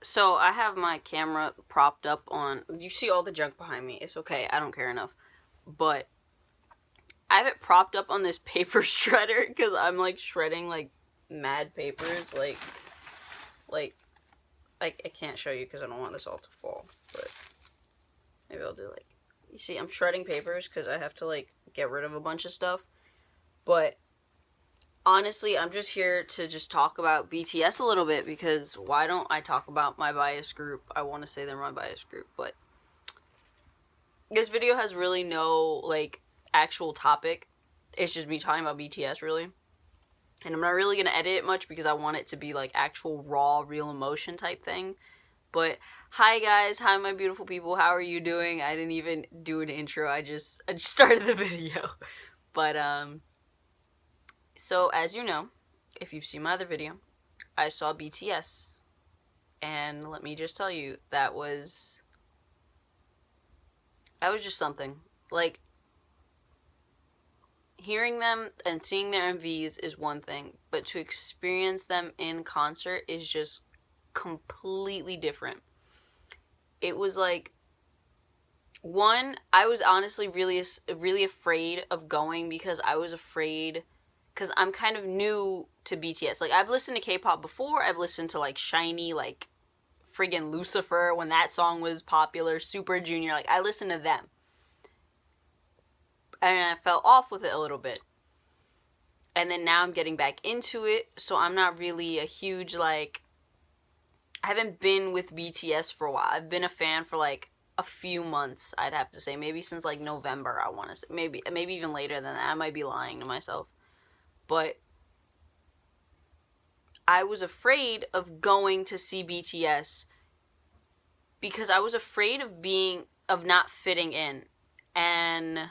So I have my camera propped up on. You see all the junk behind me. It's okay. I don't care enough. But I have it propped up on this paper shredder because I'm like shredding like mad papers. Like I can't show you because I don't want this all to fall. But maybe I'll do like. You see, I'm shredding papers because I have to like get rid of a bunch of stuff. But honestly, I'm just here to just talk about BTS a little bit because why don't I talk about my bias group? I want to say they're my bias group, but this video has really no like actual topic. It's just me talking about BTS really. And I'm not really going to edit it much because I want it to be like actual raw real emotion type thing. But hi guys, hi my beautiful people. How are you doing? I didn't even do an intro. I just started the video. But so as you know, if you've seen my other video, I saw BTS, and let me just tell you, that was just something. Like, hearing them and seeing their MVs is one thing, but to experience them in concert is just completely different. It was like, one, I was honestly really afraid of going because I was afraid, because I'm kind of new to BTS. Like, I've listened to K-pop before. I've listened to like SHINee, like friggin' Lucifer when that song was popular, Super Junior. Like, I listened to them, and I fell off with it a little bit. And then now I'm getting back into it, so I'm not really a huge, like, I haven't been with BTS for a while. I've been a fan for like a few months, I'd have to say. Maybe since like November, I want to say. Maybe even later than that. I might be lying to myself. But I was afraid of going to see BTS because I was afraid of not fitting in. And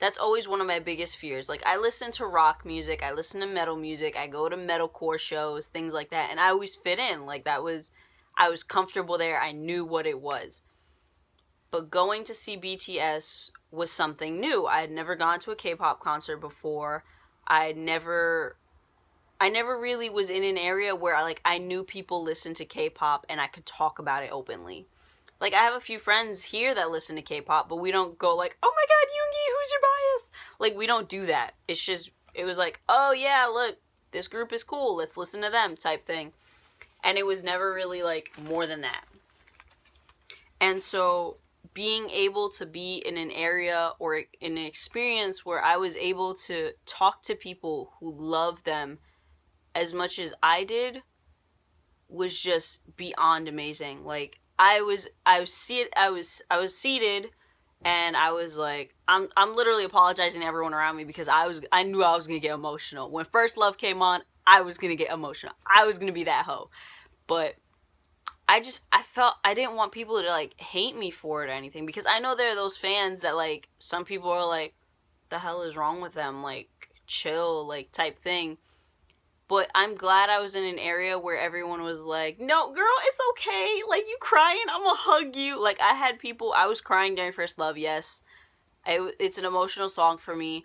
that's always one of my biggest fears. Like, I listen to rock music, I listen to metal music, I go to metalcore shows, things like that, and I always fit in. Like, I was comfortable there, I knew what it was. But going to see BTS was something new. I had never gone to a K-pop concert before. I never really was in an area where I knew people listened to K-pop and I could talk about it openly. Like, I have a few friends here that listen to K-pop, but we don't go like, oh my god, Yoongi, who's your bias? Like, we don't do that. It's just, it was like, oh yeah, look, this group is cool, let's listen to them type thing. And it was never really like more than that. And so being able to be in an area or in an experience where I was able to talk to people who love them as much as I did was just beyond amazing. Like, I was seated, and I was like, I'm literally apologizing to everyone around me because I knew I was gonna get emotional. When First Love came on, I was gonna get emotional. I was gonna be that hoe. But I felt I didn't want people to like hate me for it or anything, because I know there are those fans that like, some people are like, the hell is wrong with them? Like, chill, like, type thing. But I'm glad I was in an area where everyone was like, no, girl, it's okay. Like, you crying, I'm gonna hug you. Like, I was crying during First Love, yes. It's an emotional song for me.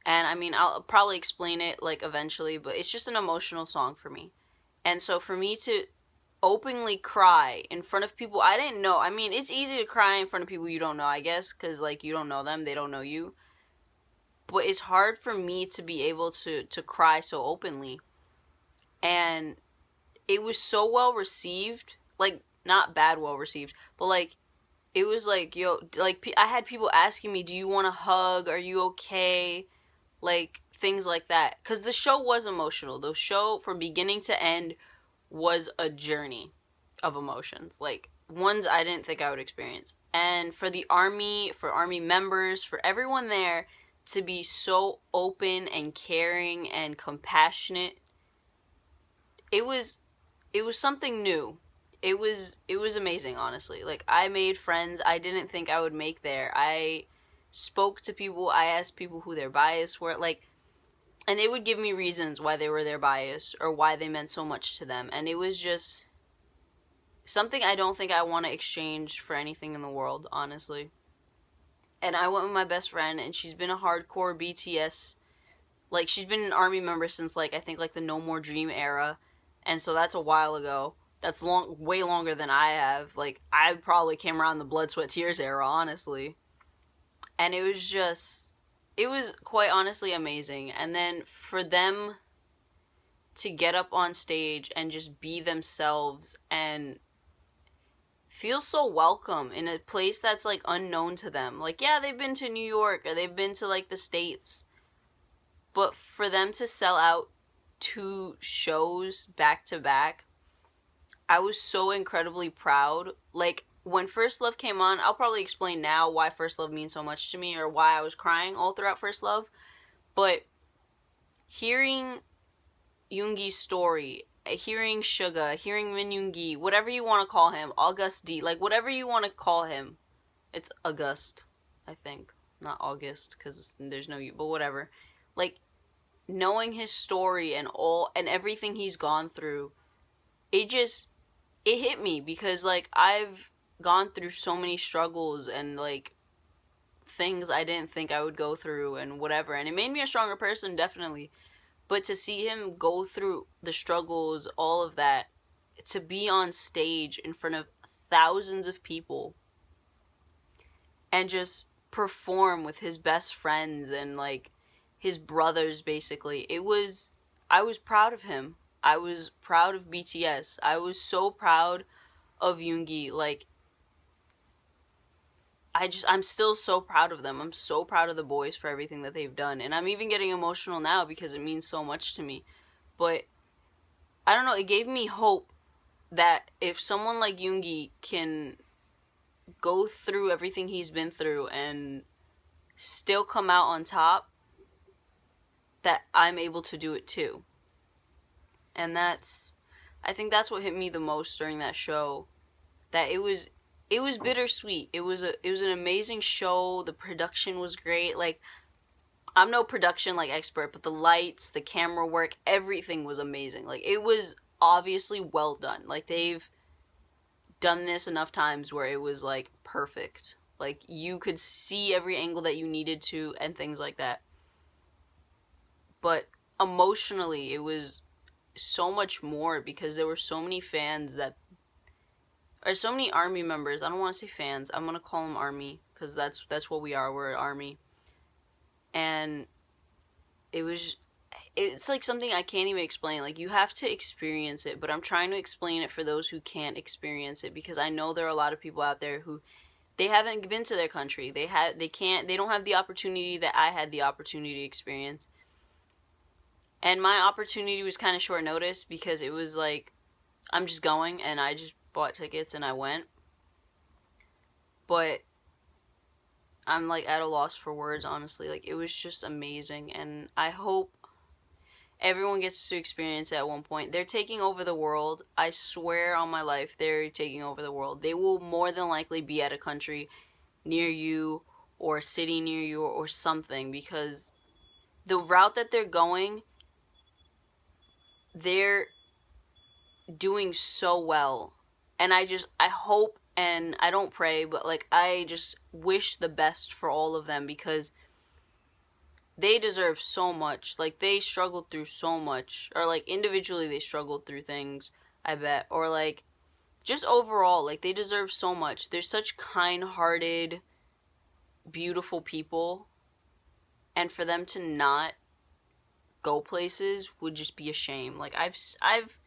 And I mean, I'll probably explain it, like, eventually, but it's just an emotional song for me. And so for me to openly cry in front of people I didn't know, I mean, it's easy to cry in front of people you don't know, I guess, because, like, you don't know them, they don't know you. But it's hard for me to be able to cry so openly. And it was so well received. Like, not bad well received, but like, it was like, yo, like, I had people asking me, do you want a hug? Are you okay? Like, things like that. Because the show was emotional. The show, from beginning to end, was a journey of emotions. Like, ones I didn't think I would experience. And for army members, for everyone there to be so open and caring and compassionate, it was something new. It was amazing, honestly. Like, I made friends I didn't think I would make there. I spoke to people, I asked people who their bias were, like, and they would give me reasons why they were their bias or why they meant so much to them. And it was just something I don't think I want to exchange for anything in the world, honestly. And I went with my best friend, and she's been a hardcore BTS, like, she's been an army member since, like, I think, like, the No More Dream era. And so that's a while ago. That's way longer than I have. Like, I probably came around the blood, sweat, tears era, honestly. And it was quite honestly amazing. And then for them to get up on stage and just be themselves and feel so welcome in a place that's like unknown to them. Like, yeah, they've been to New York or they've been to like the States, but for them to sell out 2 shows back to back, I was so incredibly proud. Like, when First Love came on, I'll probably explain now why First Love means so much to me or why I was crying all throughout First Love. But hearing Yoongi's story, hearing Suga, hearing Min Yoongi, whatever you want to call him, August D, like whatever you want to call him, it's August, I think, not August because there's no U, but whatever. Like, knowing his story and everything he's gone through, it hit me because like I've gone through so many struggles and like things I didn't think I would go through and whatever, and it made me a stronger person, definitely. But to see him go through the struggles, all of that, to be on stage in front of thousands of people and just perform with his best friends and like his brothers, basically, I was proud of him. I was proud of BTS. I was so proud of Yoongi. Like, I'm still so proud of them. I'm so proud of the boys for everything that they've done. And I'm even getting emotional now because it means so much to me. But I don't know, it gave me hope that if someone like Yoongi can go through everything he's been through and still come out on top, that I'm able to do it too. And I think that's what hit me the most during that show. That it was bittersweet. It was an amazing show. The production was great. Like, I'm no production like expert, but the lights, the camera work, everything was amazing. Like, it was obviously well done. Like, they've done this enough times where it was like perfect. Like, you could see every angle that you needed to and things like that. But emotionally, it was so much more because there were so many fans that, or so many army members. I don't want to say fans. I'm gonna call them army because that's what we are. We're an army, and it's like something I can't even explain. Like, you have to experience it, but I'm trying to explain it for those who can't experience it because I know there are a lot of people out there who they haven't been to their country. They don't have the opportunity that I had the opportunity to experience. And my opportunity was kind of short notice because it was like, I'm just going, and I just bought tickets and I went. But I'm like at a loss for words, honestly. Like, it was just amazing, and I hope everyone gets to experience it at one point. They're taking over the world. I swear on my life, they're taking over the world. They will more than likely be at a country near you or a city near you or something because the route that they're going, they're doing so well. And I hope, and I don't pray, but like I just wish the best for all of them because they deserve so much. Like, they struggled through so much, or like individually they struggled through things, I bet, or like just overall, like, they deserve so much. They're such kind-hearted, beautiful people, and for them to not go places would just be a shame. Like, I've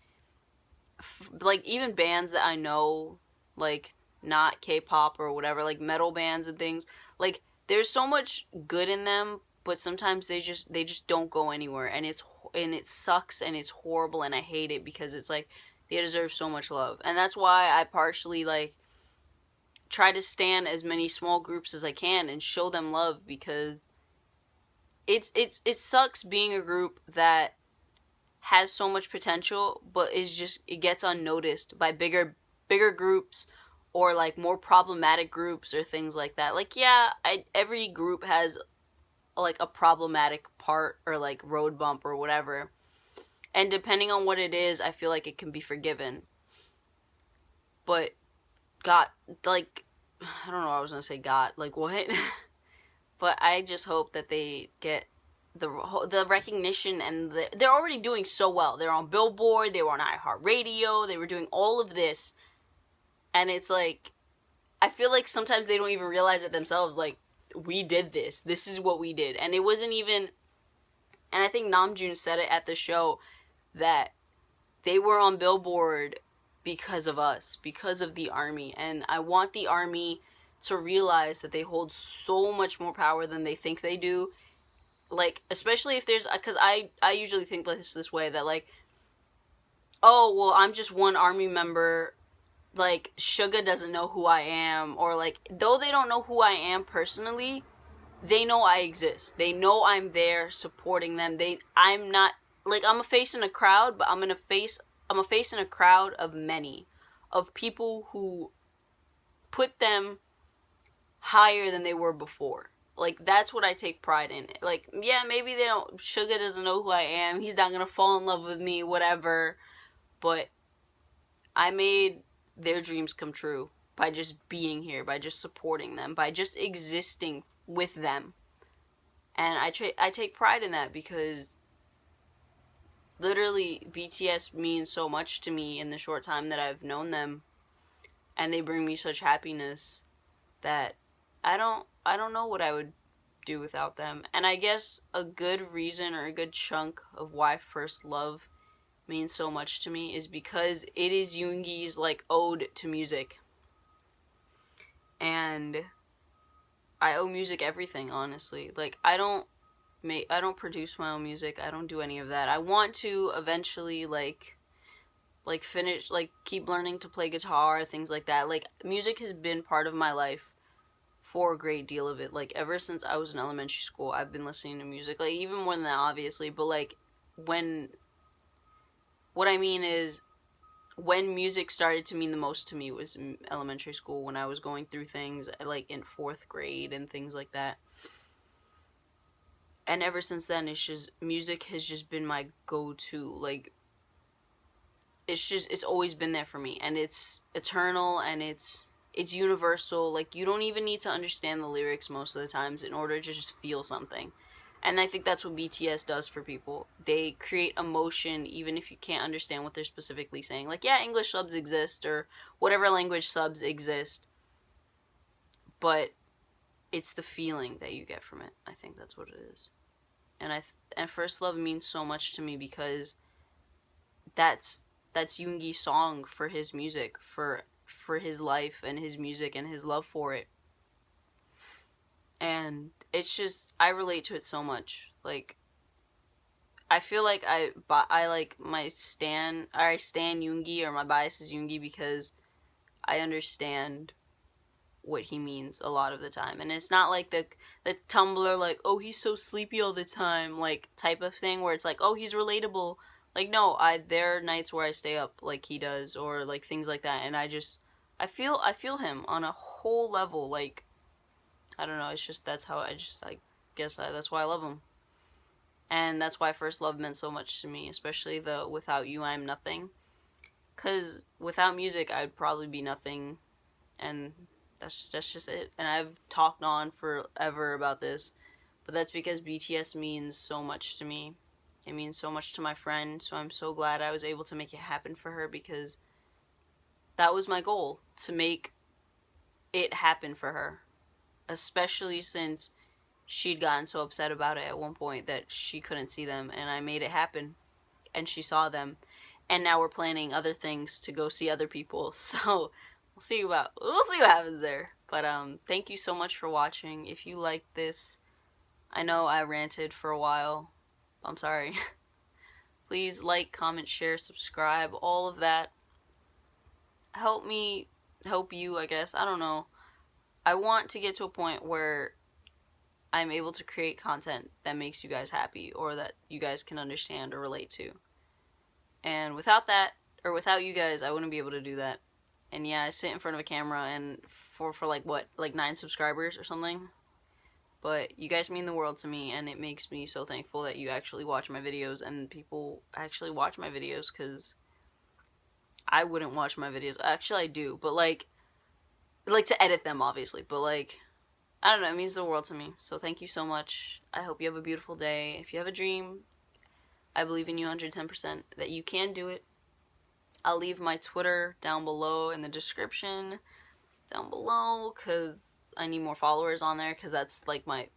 like, even bands that I know, like, not K-pop or whatever, like metal bands and things, like, there's so much good in them, but sometimes they just don't go anywhere, and it sucks and it's horrible, and I hate it because it's like they deserve so much love. And that's why I partially like try to stand as many small groups as I can and show them love because it sucks being a group that has so much potential, but it gets unnoticed by bigger groups or like more problematic groups or things like that. Like, yeah, every group has like a problematic part or like road bump or whatever, and depending on what it is, I feel like it can be forgiven. But God, like, I don't know, I was gonna say God, like, what? But I just hope that they get the recognition, and they're already doing so well. They're on Billboard, they were on iHeartRadio, they were doing all of this, and it's like, I feel like sometimes they don't even realize it themselves, like, we did this. This is what we did. And it wasn't even, and I think Namjoon said it at the show, that they were on Billboard because of us, because of the ARMY. And I want the ARMY to realize that they hold so much more power than they think they do. Like, especially if there's, because I usually think this way, that like, oh, well, I'm just one ARMY member, like, Suga doesn't know who I am, or like, though they don't know who I am personally, they know I exist. They know I'm there supporting them. I'm not, like, I'm a face in a crowd, but I'm a face in a crowd of many, of people who put them higher than they were before. Like, that's what I take pride in. Like, yeah, maybe Suga doesn't know who I am, he's not gonna fall in love with me, whatever, but I made their dreams come true by just being here, by just supporting them, by just existing with them. And I take pride in that, because literally BTS means so much to me in the short time that I've known them, and they bring me such happiness that I don't know what I would do without them. And I guess a good reason, or a good chunk of why First Love means so much to me, is because it is Yoongi's like ode to music. And I owe music everything, honestly. Like, I don't produce my own music. I don't do any of that. I want to eventually like finish, like, keep learning to play guitar, things like that. Like, music has been part of my life for a great deal of it. Like, ever since I was in elementary school, I've been listening to music. Like, even more than that, obviously, but like, what I mean is, when music started to mean the most to me was in elementary school, when I was going through things like in 4th grade and things like that. And ever since then, music has just been my go-to. Like, it's always been there for me, and it's eternal, and it's universal. Like, you don't even need to understand the lyrics most of the times in order to just feel something. And I think that's what BTS does for people. They create emotion even if you can't understand what they're specifically saying. Like, yeah, English subs exist, or whatever language subs exist, but it's the feeling that you get from it. I think that's what it is. And First Love means so much to me, because that's Yoongi's song for his music, for his life and his music and his love for it. And it's just, I relate to it so much. Like, I feel like I like I stan Yoongi, or my bias is Yoongi, because I understand what he means a lot of the time. And it's not like the Tumblr, like, oh, he's so sleepy all the time, like, type of thing, where it's like, oh, he's relatable. Like, no, there are nights where I stay up like he does, or like things like that, and I feel him on a whole level. Like, I don't know, it's just, that's why I love him. And that's why First Love meant so much to me, especially the Without You I'm Nothing. Because without music, I'd probably be nothing, and that's just it. And I've talked on forever about this, but that's because BTS means so much to me. It means so much to my friend, so I'm so glad I was able to make it happen for her, because that was my goal, to make it happen for her. Especially since she'd gotten so upset about it at one point that she couldn't see them, and I made it happen, and she saw them, and now we're planning other things to go see other people. So we'll see what happens there. But thank you so much for watching. If you liked this, I know I ranted for a while, I'm sorry. Please like, comment, share, subscribe, all of that. Help me help you, I guess. I don't know. I want to get to a point where I'm able to create content that makes you guys happy, or that you guys can understand or relate to. And without that, or without you guys, I wouldn't be able to do that. And yeah, I sit in front of a camera, and for like, what, like 9 subscribers or something? But you guys mean the world to me, and it makes me so thankful that you actually watch my videos, and people actually watch my videos, because I wouldn't watch my videos. Actually, I do, but like to edit them, obviously, but like, I don't know, it means the world to me. So thank you so much. I hope you have a beautiful day. If you have a dream, I believe in you 110% that you can do it. I'll leave my Twitter down below in the description down below because I need more followers on there because that's like my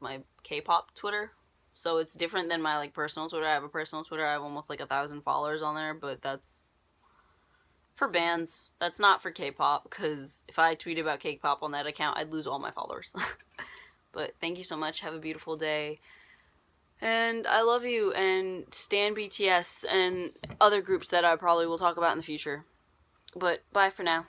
K-pop Twitter. So it's different than my like personal Twitter. I have a personal Twitter. I have almost like 1,000 followers on there, but that's for bands. That's not for K-pop because if I tweet about K-pop on that account, I'd lose all my followers. But thank you so much. Have a beautiful day. And I love you, and stan BTS and other groups that I probably will talk about in the future. But bye for now.